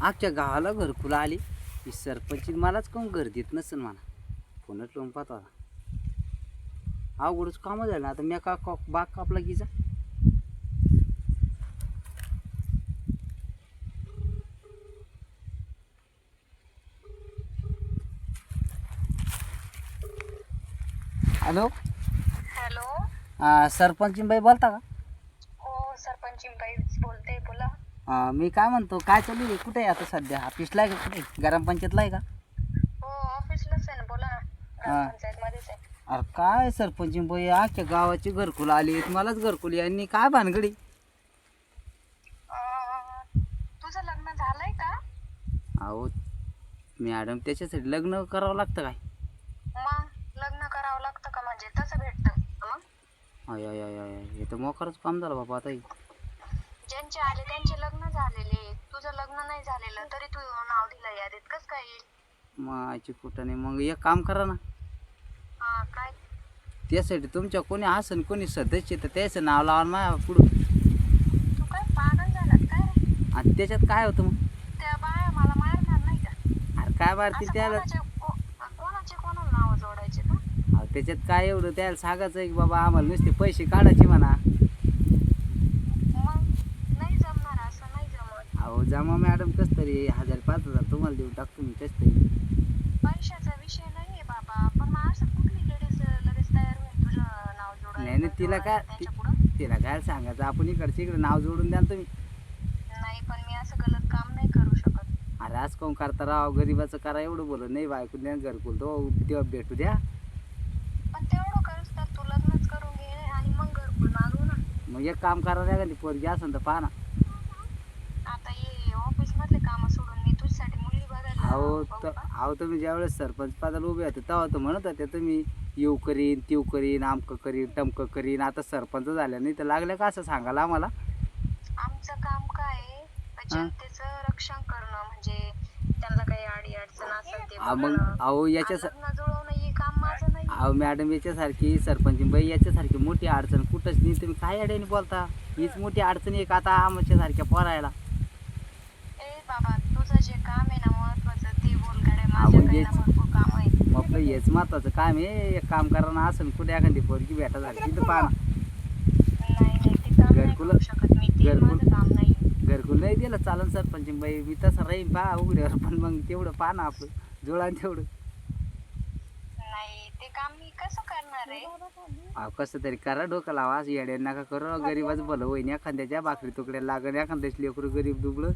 आजच्या गावाला घरकुल आली की सरपंच मलाच काऊन घर देत नसेल म्हणा. फोनच लावून पाहतो आता. अवघडच कामं झालं आता. मी का बाग कापला की जा. हॅलो. हॅलो. सरपंच बाई बोलता का? हो, सरपंच बाई बोलते, बोला. मी काय म्हणतो, काय चालू आहे? कुठे आहे आता सध्या? ऑफिसला आहे का? कुठे ग्रामपंचायतला आहे का? हो, ऑफिसलाच आहे ना, बोला ना. ग्रामपंचायत मध्येच आहे. अरे काय सरपंच बाई, अख्ख्या गावाची घरकुल आली, मलाच घरकुल यांनी काय भानगडी? तुझं लग्न झालंय का? अहो मॅडम, त्याच्यासाठी लग्न करावं लागतं काय? मग लग्न करावं लागतं का? म्हणजे तसं भेटतं मग? अय अय अय अय, हे तर मोकारच काम झालं बाबा. आता ज्यांचे आले त्यांचे लग्न झालेले, तुझं लग्न नाही झालेलं तरी तू नाव दिलं यादीत, कसं काय येईल? मायची कुठं नाही. मग एक काम करा ना, हा, काय? त्यासाठी तुमच्या कोणी असन कोणी सदस्य तर त्याचं नाव लावा माझ्या पुढं. तू काय पागल झालात काय रे? आणि त्याच्यात काय होतं मग? त्या बाया मला मारणार नाही का? अरे काय मारतील त्याला? कोणाचे कोणाला नाव जोडायचे का? अहो त्याच्यात काय एवढं? त्याला सांगायचं की बाबा आम्हाला नुसते पैसे काढायचे म्हणा. मग नाही जमणार, असं नाही जमत. अहो जमा मॅडम, कस तरी 1000-5000 तुम्हाला देऊन टाकतो मी, कस तरी. पैशाचा विषय नाहीये बाबा, पण मग असं कुठली लेडीज लगेच तयार होईल तुझं नाव नाही नाही, तिला काय त्याच्या पुढं? तिला काय सांगायचं, आपण इकडचे इकडे नाव जोडून द्या ना तुम्ही. नाही, पण मी असं गलत काम नाही करू शकत. अरे आज काऊन करता राव? गरीबाचं करा, एवढं बोल नाही. बायको द्या घरकुल तो तेव्हा भेटू द्या. पण तेवढं करूच तर तू लग्नच करून घे आणि मग घरकुल मागू ना. मग एक काम करा द्या का, ती पोरगी असेल तर पहा ना. आता हे ऑफिस मधले काम सोडून मी तुझ्यासाठी मुलगी बघायला अहो बघू का? अहो तुम्ही ज्यावेळेस सरपंच पदाला उभे होते तेव्हा तर म्हणत होते तुम्ही येऊ करीन तीव करीन आमकं करीन टमकं करीन. आता सरपंच झाल्या नाही तर लागलं का असं सांगायला आम्हाला? आमचं काम काय आहे? जनतेचं रक्षण करणं, म्हणजे त्यांना काही अडी अडचण असेल ते मग बघणं. अहो लग्न जुळवणं हे काम माझं नाही. अहो मॅडम, याच्यासारखी सरपंच बाई याच्यासारखी मोठी अडचण कुठंच नाही. तुम्ही काय अड्याने बोलता? हीच मोठी अडचण आहे का आता आमच्यासारख्या पोरायला? ए बाबा, तुझं जे काम आहे ना महत्वाचं ते बोल गाड्या. माझ्याकडे ना भरपूर काम आहे. मग आपलं हेच महत्वाचं काम आहे. एक काम करा ना, असं कुठे एखादी पोरगी भेटा झाली तिथं पहा ना. नाही नाही, ते काम नाही करू शकत मी, ते माझं काम नाही. घरकुल नाही दिलं चालन सरपंच बाई, मी तसं राहीन पहा उघड्यावर. पण मग तेवढं पहा ना आपलं जुळा तेवढं. नाही, ते काम मी कसं करणार आहे? अहो कसं तरी करा, डोकं लावा. असं येड्या नका करू. गरीबाचं भलं होईन, एखाद्याच्या भाकरी तुकड्या लागण, एखाद्याच लेकरू गरीब दुबळं.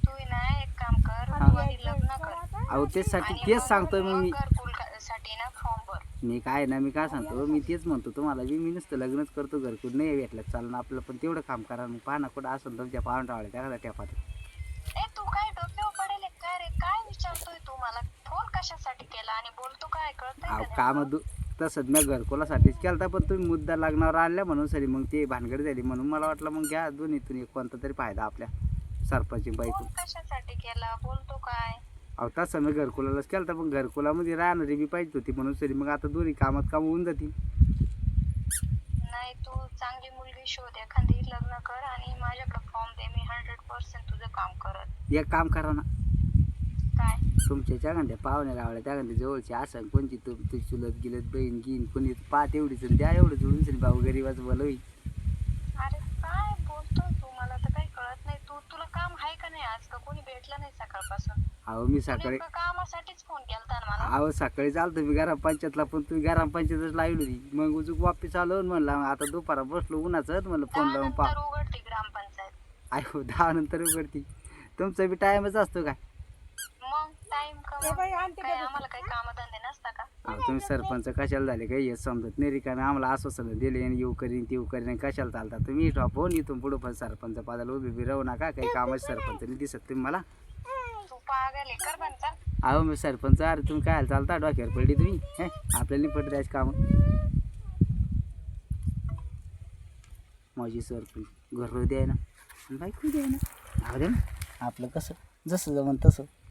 तू ना एक काम कर, तू आधी लग्न कर. अहो त्यासाठी तेच सांगतोय मग मी. घरकुल साठी ना फॉर्म भर. मी काय ना, मी काय सांगतो, मी तेच म्हणतो तुम्हाला मी नुसतं लग्नच करतो. घरकुल नाही भेटलं चालणं आपलं, पण तेवढं काम करा. मग पहा ना कुठं असं तुमच्या पाहुणरावळे त्या टॅपात. ए, तू काय डोक्यावर पडेल काय रे? काय विचारतोय तू मला? फोन कशासाठी केला आणि बोलतो काय, कळतंय अहो का? काम तसंच मी घरकुलासाठीच केलता, पण तुम्ही मुद्दा लग्नावर आणल्या म्हणून सरी मग ते भानगड झाली. म्हणून मला वाटलं मग घ्या दोन्हीतून एक कोणता तरी फायदा आपल्या सरपंच बाईतून. फोन कशासाठी केला, बोलतो काय? अहो तसं मी घरकुलालाच केलता, पण घरकुलामध्ये राहणारी बी पाहिजे होती म्हणून सरी मग आता दोन्ही कामात काम होऊन जातील. नाही, तू चांगली मुलगी शोध एखादी, लग्न कर आणि माझ्याकडे फॉर्म दे. मी 100% तुझं काम करत. एक काम करा ना, काय? तुमच्या एखाद्या पाहुणे रावल्या त्याखाद्या जवळची असं कोणची तुमची चुलत गिलत बहीण घेईन कोणी पाहत एवढीच द्या, एवढं जुळून सरी भाऊ गरीबाचं भलं होईल. अरे काय बोलतोय तू? मला तर काही कळत नाही. तुला काम आहे का नाही आज? का कोणी भेटलं नाही सकाळपासून? अहो मी सकाळी, कामासाठीच फोन केलता ना मला. अहो सकाळी चालतो मी ग्रामपंचायतला, पण तुम्ही ग्रामपंचायतच लावली होती. मग उजूक वापिस आलो म्हणलं आता दुपारा बसलो उन्हाचं, म्हणलं फोन लावून पहा. उघडते ग्रामपंचायत. अहो 10 नंतर उघडती. तुमचा बी टाइमच असतो काय? मग टाइम काय, आम्हाला काही कामधंदे नसता का? अहो तुम्ही सरपंच कशाला झाले काही हे समजत नाही. रिकामे आम्हाला आश्वासन दिले आणि येऊ करीन तेऊ करीन, कशाला चालता तुम्ही? फोन इथून पुढं पण सरपंच पदाला उभी बी राहू नका. काही कामाचे सरपंच नाही दिसत तुम्ही मला. तू पागल आहे, कर बंद, चल. अहो मी सरपंच, अरे तुम्ही काय चालता डोक्यावर पडली तुम्ही? हे आपल्याला पडली द्यायची कामं. माझी सरपंच घर द्याय ना, बाईक द्याय ना. अरे आपलं कसं जसं जमन तसं.